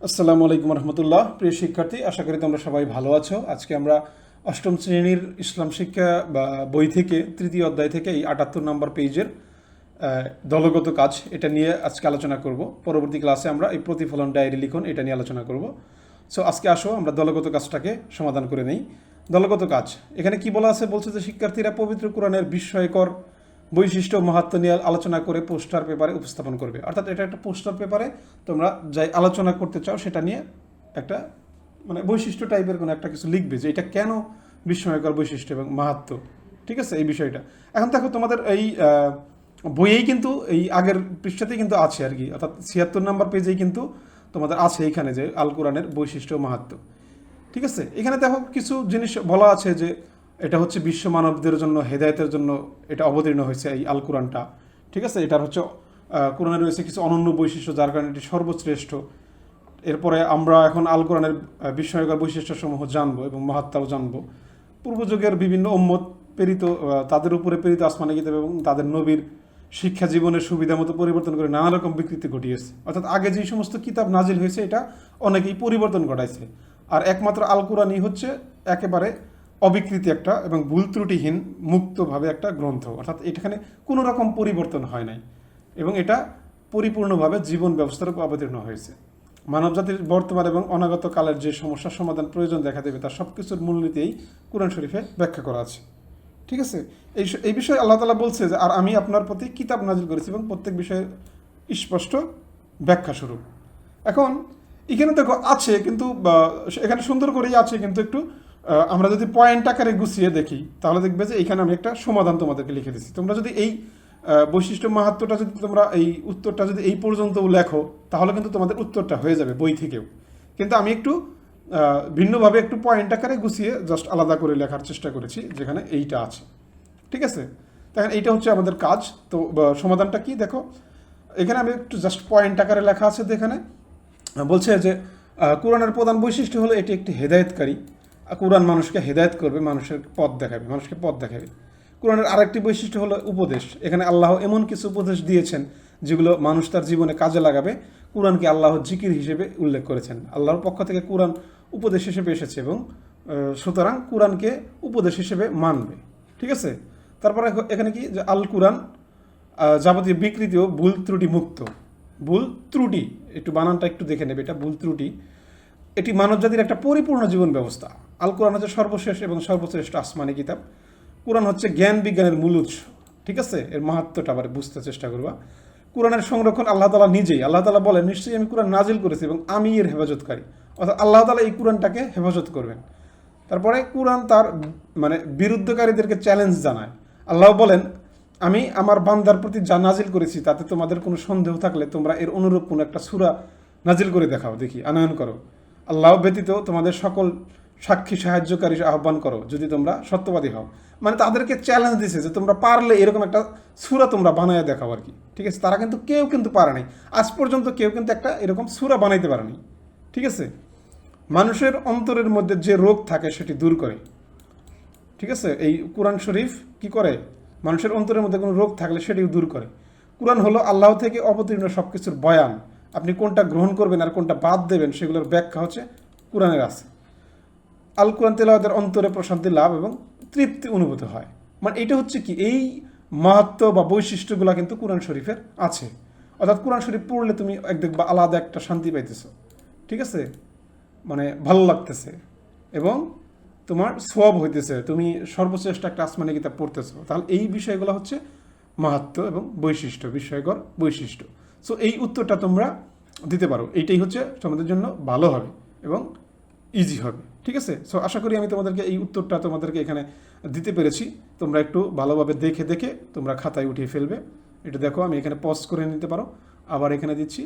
আসসালামু আলাইকুম রহমতুল্লাহ। প্রিয় শিক্ষার্থী, আশা করি তোমরা সবাই ভালো আছো। আজকে আমরা অষ্টম শ্রেণীর ইসলাম শিক্ষা বা বই থেকে তৃতীয় অধ্যায় থেকে এই ৭৮ নম্বর পেজের দলগত কাজ এটা নিয়ে আজকে আলোচনা করব। পরবর্তী ক্লাসে আমরা এই প্রতিফলন ডায়েরি লিখন এটা নিয়ে আলোচনা করব। সো আজকে আসো আমরা দলগত কাজটাকে সমাধান করে নেই। দলগত কাজ এখানে কি বলা আছে? বলছে যে শিক্ষার্থীরা পবিত্র কোরআনের বিস্ময়কর বৈশিষ্ট্য মাহাত্ম্য নিয়ে আলোচনা করে পোস্টার পেপারে উপস্থাপন করবে। অর্থাৎ এটা একটা পোস্টার পেপারে তোমরা যাই আলোচনা করতে চাও সেটা নিয়ে একটা বৈশিষ্ট্য টাইপের কোনো একটা কিছু লিখবে যে এটা কেন বিস্ময়কর বৈশিষ্ট্য এবং মাহাত্ম্য। ঠিক আছে, এই বিষয়টা এখন দেখো তোমাদের এই বইয়েই কিন্তু এই আগের পৃষ্ঠাতেই কিন্তু আছে আর কি, অর্থাৎ ৭৬ নম্বর পেজেই কিন্তু তোমাদের আছে এইখানে যে আল কোরআনের বৈশিষ্ট্য মাহাত্ম্য। ঠিক আছে, এখানে দেখো কিছু জিনিস বলা আছে যে এটা হচ্ছে বিশ্ব মানবদের জন্য হেদায়েতের জন্য এটা অবতীর্ণ হয়েছে এই আল কোরআনটা। ঠিক আছে, এটার হচ্ছে কোরআনে রয়েছে কিছু অনন্য বৈশিষ্ট্য যার কারণে এটি সর্বশ্রেষ্ঠ। এরপরে আমরা এখন আল কোরআনের বিস্ময়কর বৈশিষ্ট্যসমূহ জানবো এবং মাহাত্ম্যও জানবো। পূর্বযুগের বিভিন্ন উম্মত প্রেরিত তাদের উপরে প্রেরিত আসমানি কিতাব এবং তাদের নবীর শিক্ষা জীবনের সুবিধা মতো পরিবর্তন করে নানা রকম বিকৃতি ঘটিয়েছে। অর্থাৎ আগে যে সমস্ত কিতাব নাজিল হয়েছে এটা অনেকেই পরিবর্তন ঘটাইছে, আর একমাত্র আল কোরআনই হচ্ছে একেবারে অবিকৃতি একটা এবং ভুল ত্রুটিহীন মুক্তভাবে একটা গ্রন্থ। অর্থাৎ এখানে কোনো রকম পরিবর্তন হয় নাই এবং এটা পরিপূর্ণভাবে জীবন ব্যবস্থার উপর অবতীর্ণ হয়েছে। মানবজাতির বর্তমান এবং অনাগত কালের যে সমস্যার সমাধান প্রয়োজন দেখা দেবে তার সব কিছুর মূলনীতিই কোরআন শরীফে ব্যাখ্যা করা আছে। ঠিক আছে, এই বিষয়ে আল্লাহ তাআলা বলছে যে আর আমি আপনার প্রতি কিতাব নাজিল করেছি এবং প্রত্যেক বিষয়ের স্পষ্ট ব্যাখ্যা স্বরূপ। এখন এখানে দেখো আছে কিন্তু এখানে সুন্দর করেই আছে, কিন্তু একটু আমরা যদি পয়েন্ট আকারে গুছিয়ে দেখি তাহলে দেখবে যে এখানে আমি একটা সমাধান তোমাদেরকে লিখে দিচ্ছি। তোমরা যদি এই বৈশিষ্ট্য মাহাত্ম্যটা যদি তোমরা এই উত্তরটা যদি এই পর্যন্তও লেখো তাহলে কিন্তু তোমাদের উত্তরটা হয়ে যাবে বই থেকেও। কিন্তু আমি একটু ভিন্নভাবে একটু পয়েন্ট আকারে গুছিয়ে জাস্ট আলাদা করে লেখার চেষ্টা করেছি যেখানে এইটা আছে। ঠিক আছে, দেখেন এইটা হচ্ছে আমাদের কাজ। তো সমাধানটা কি দেখো, এখানে আমি একটু জাস্ট পয়েন্ট আকারে লেখা আছে। এখানে বলছে যে কোরআনের প্রধান বৈশিষ্ট্য হলো এটি একটি হেদায়েতকারী। কোরআন মানুষকে হেদায়েত করবে, মানুষের পথ দেখাবে, মানুষকে পথ দেখাবে। কোরআনের আরেকটি বৈশিষ্ট্য হলো উপদেশ। এখানে আল্লাহ এমন কিছু উপদেশ দিয়েছেন যেগুলো মানুষ তার জীবনে কাজে লাগাবে। কোরআনকে আল্লাহ জিকির হিসেবে উল্লেখ করেছেন। আল্লাহর পক্ষ থেকে কোরআন উপদেশ হিসেবে এসেছে এবং সুতরাং কোরআনকে উপদেশ হিসেবে মানবে। ঠিক আছে, তারপরে এখানে কি যে আল কোরআন যাবতীয় বিকৃতি ও ভুল ত্রুটি মুক্ত। ভুল ত্রুটি একটু বানানটা একটু দেখে নেবে, এটা ভুল ত্রুটি। এটি মানবজাতির একটা পরিপূর্ণ জীবন ব্যবস্থা। আল কোরআন হচ্ছে সর্বশেষ এবং সর্বশ্রেষ্ঠ আসমানি কিতাব। কোরআন হচ্ছে জ্ঞান বিজ্ঞানের মূল উৎস। ঠিক আছে, এর মাহাত্ম্যটা আবার বুঝতে চেষ্টা করবা। কোরআনের সংরক্ষণ আল্লাহ তাআলা নিজেই। আল্লাহ তাআলা বলেন, নিশ্চয়ই আমি কোরআন নাজিল করেছি এবং আমি এর হেফাজতকারী। অর্থাৎ আল্লাহ তাআলা এই কোরআনটাকে হেফাজত করবেন। তারপরে কোরআন তার বিরুদ্ধকারীদেরকে চ্যালেঞ্জ জানায়। আল্লাহ বলেন, আমি আমার বান্দার প্রতি যা নাজিল করেছি তাতে তোমাদের কোনো সন্দেহ থাকলে তোমরা এর অনুরূপ কোনো একটা সূরা নাজিল করে দেখাও, দেখি আনয়ন করো। আল্লাহ ব্যতীত তোমাদের সকল সাক্ষী সাহায্যকারী আহ্বান করো যদি তোমরা সত্যবাদী হও। তাদেরকে চ্যালেঞ্জ দিছে যে তোমরা পারলে এরকম একটা সূরা তোমরা বানায় দেখাও আর কি। ঠিক আছে, তারা কিন্তু কেউ কিন্তু পারে নাই, আজ পর্যন্ত কেউ কিন্তু একটা এরকম সূরা বানাইতে পারেনি। ঠিক আছে, মানুষের অন্তরের মধ্যে যে রোগ থাকে সেটি দূর করে। ঠিক আছে, এই কোরআন শরীফ কি করে? মানুষের অন্তরের মধ্যে কোনো রোগ থাকলে সেটিও দূর করে। কোরআন হলো আল্লাহ থেকে অবতীর্ণ সব কিছুর বয়ান। আপনি কোনটা গ্রহণ করবেন আর কোনটা বাদ দেবেন সেগুলোর ব্যাখ্যা হচ্ছে কোরআনের আছে। আল কোরআন তেলাওয়াতের অন্তরে প্রশান্তি লাভ এবং তৃপ্তি অনুভূত হয়। এটা হচ্ছে কি, এই মাহাত্ম্য বা বৈশিষ্ট্যগুলো কিন্তু কোরআন শরীফের আছে। অর্থাৎ কোরআন শরীফ পড়লে তুমি দেখবা আলাদা একটা শান্তি পাইতেছো। ঠিক আছে, ভালো লাগতেছে এবং তোমার সওয়াব হইতেছে, তুমি সর্বশ্রেষ্ঠ একটা আসমানি কিতাব পড়তেছো। তাহলে এই বিষয়গুলো হচ্ছে মাহাত্ম্য এবং বৈশিষ্ট্য, বিস্ময়কর বৈশিষ্ট্য। সো এই উত্তরটা তোমরা দিতে পারো, এইটাই হচ্ছে তোমাদের জন্য ভালো হবে এবং ইজি হবে। ঠিক আছে, সো আশা করি আমি তোমাদেরকে এই উত্তরটা তোমাদেরকে এখানে দিতে পেরেছি। তোমরা একটু ভালোভাবে দেখে দেখে তোমরা খাতায় উঠিয়ে ফেলবে। এটা দেখো, আমি এখানে পজ করে নিতে পারো, আবার এখানে দিচ্ছি,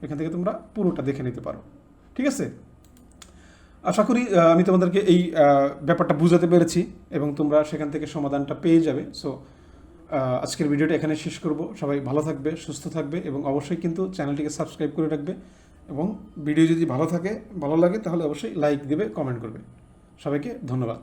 এখান থেকে তোমরা পুরোটা দেখে নিতে পারো। ঠিক আছে, আশা করি আমি তোমাদেরকে এই ব্যাপারটা বুঝাতে পেরেছি এবং তোমরা সেখান থেকে সমাধানটা পেয়ে যাবে। সো আজকের ভিডিওটা এখানে শেষ করব। সবাই ভালো থাকবে, সুস্থ থাকবে এবং অবশ্যই কিন্তু চ্যানেলটিকে সাবস্ক্রাইব করে রাখবে এবং ভিডিও যদি ভালো লাগে তাহলে অবশ্যই লাইক দেবে, কমেন্ট করবে। সবাইকে ধন্যবাদ।